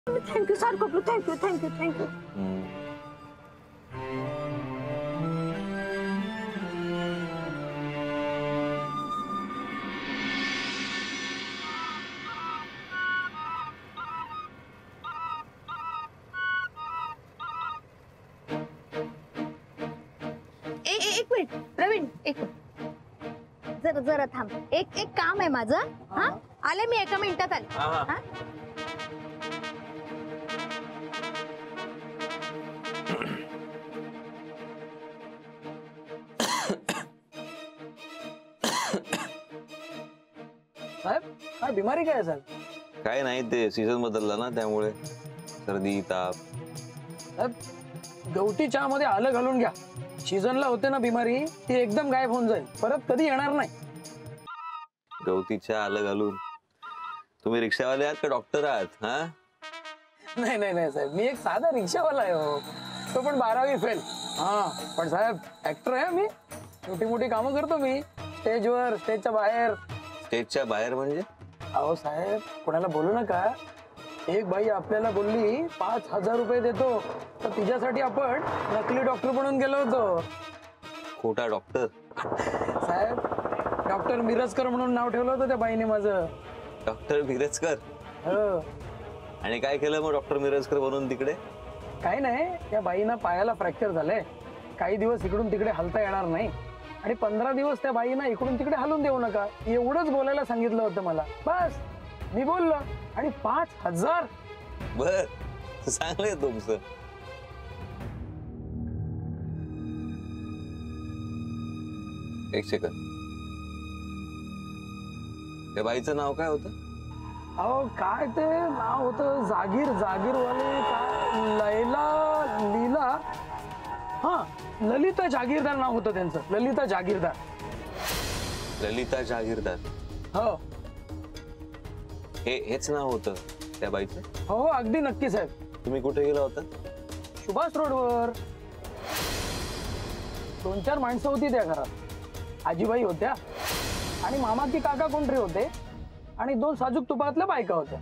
Thank you sir कपलू, thank you thank you thank you. एक minute Praveen, एक जरा जरा थांब. एक काम आहे माझं. हा आले मी, एका मिनिटात आले. हा साहेब काय बिमारी काय सर? काय नाही, ते सीझन बदलला ना त्यामुळे सर्दी ताप. साहेब गवती चहा मध्ये आलं घालून घ्या. सीझनला होते ना बिमारी, ती एकदम गायब होऊन जाईल, परत कधी येणार नाही. गवतीच्या आलं घालून? तुम्ही रिक्षावाले आहात का डॉक्टर आहात? हा नाही नाही नाही साहेब, मी एक साधा रिक्षावाला आहे हो, तो पण 12वी फेल. हा पण साहेब ऍक्टर आहे मी, मोठी मोठी कामं करतो मी, स्टेजवर स्टेजच्या बाहेर. स्टेजच्या बाहेर म्हणजे? अहो साहेब कोणाला बोलू नका. एक बाई आपल्याला बोलली 5,000 रुपये देतो, तर तिच्यासाठी आपण नकली डॉक्टर बनून गेलो होतो. खोटा डॉक्टर? साहेब डॉक्टर मिरजकर म्हणून नाव ठेवलं होतं त्या बाईने माझं. डॉक्टर मिरजकर? हो. आणि काय केलं मग डॉक्टर मिरजकर बनून तिकडे? काही नाही, त्या बाईना पायाला फ्रॅक्चर झालंय, काही दिवस इकडून तिकडे हलता येणार नाही, आणि 15 दिवस त्या बाईना इकडून तिकडे हलून देऊ नका, एवढंच बोलायला सांगितलं होतं मला. बस मी बोललो, आणि 5,000. बर, चांगलंय तुमचं. एक सेकंड, त्या बाईचं नाव काय होतं? अहो काय ते नाव होतं, जागीरवाले काय, लीला, हा ललिता जागीरदार नाव होतं त्यांचं, ललिता जागीरदार. ललिता जागीरदार? हो. हेच नाव होतं त्या बाईचं? हो अगदी नक्की साहेब. तुम्ही कुठे गेला होता? सुभाष रोडवर. 2-4 माणसं होती त्या घरात. आजीबाई होत्या, आणि मामा की काका कोणतरी होते, आणि 2 साजूक तुपातल्या बायका होत्या.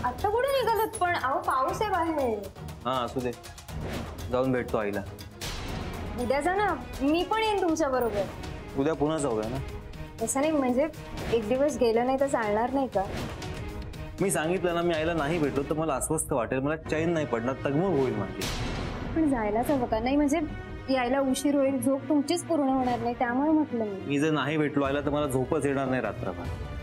आता कुठे निघालत पण? अहो पाऊस आहे बाहेर. हा असू दे, जाऊन भेटतो आईला. उद्या जा ना, मी पण येईन तुमच्या बरोबर. उद्या पुन्हा जाऊया ना. तसं नाही, म्हणजे एक दिवस गेलं नाही तर चालणार नाही का? मी सांगितलं ना, मी आईला नाही भेटलो तर मला अस्वस्थ वाटेल, मला चैन नाही पडणार, तगमग होईल माझी. पण जायलाच हवं का? नाही म्हणजे यायला उशीर होईल, झोप तुमचीच पूर्ण होणार नाही, त्यामुळे म्हटलं मी जर नाही भेटलो आईला तर मला झोपच येणार नाही रात्रभर.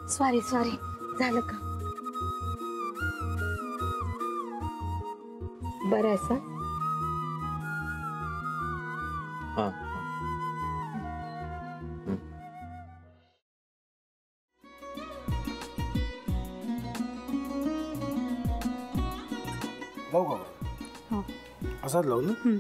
सॉरी झालं का? बरं आहे सर. हा लावू का? हो. असाच लावू ना.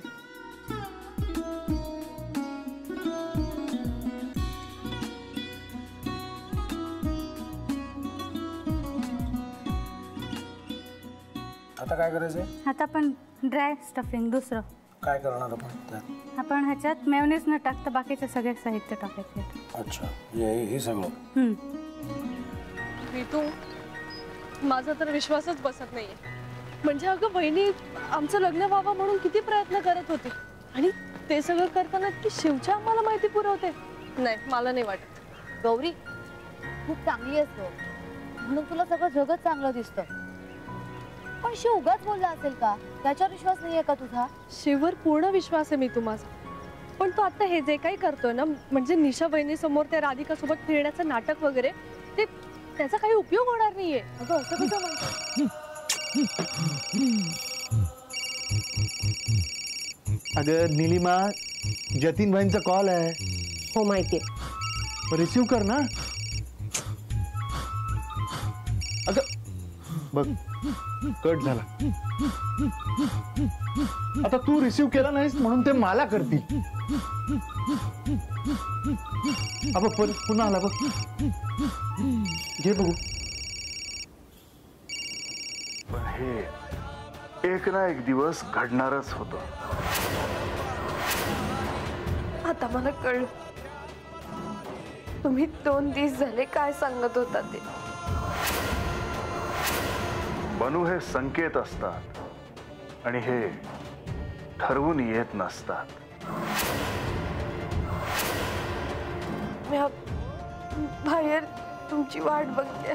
आता काय करायचंय? आता आपण ड्राय स्टफिंग दुसरं काय करणार आपण त्यात? आपण ह्याच्यात मेयोनीज न टाकता बाकीचे सगळे साहित्य टाकायचे. अच्छा, हे सगळं. ऋतू, माझा तर विश्वासच बसत नाहीये. म्हणजे अगं बहिणी आमचं लग्न व्हावं म्हणून किती प्रयत्न करत होती, आणि ते सगळं करताना की शिवच्या आम्हाला माहिती पुरवते. नाही, मला नाही वाटत. गौरी खूप चांगली असतो म्हणून तुला सगळं जगत चांगलं दिसतं, पण शिव उगाच बोलला असेल का? त्याच्यावर विश्वास नाहीये का तुझा? शिववर पूर्ण विश्वास आहे मी तुम्हाला, पण तो आता हे जे काही करतोय ना, म्हणजे निशा बहिणी समोर त्या राधिका सोबत फिरण्याचं नाटक वगैरे, ते त्याचा काही उपयोग होणार नाहीये. अगं असं कसं म्हणतो? अगं नीलिमा, जतीन भाईंचा कॉल आहे. हो माहितीये. रिसीव कर ना. अगं बघ, कट झाला. आता तू रिसीव केला नाहीस म्हणून ते मला करतील. अब पुन्हा आला बघ, घे बघू. हे एक ना एक दिवस घडणारच होतं. आता मला कळलं तुम्ही 2 दिवस झाले काय सांगत होता ते. बनू हे संकेत असतात आणि हे ठरवून येत नसतात. मी बाहेर तुमची वाट बघते.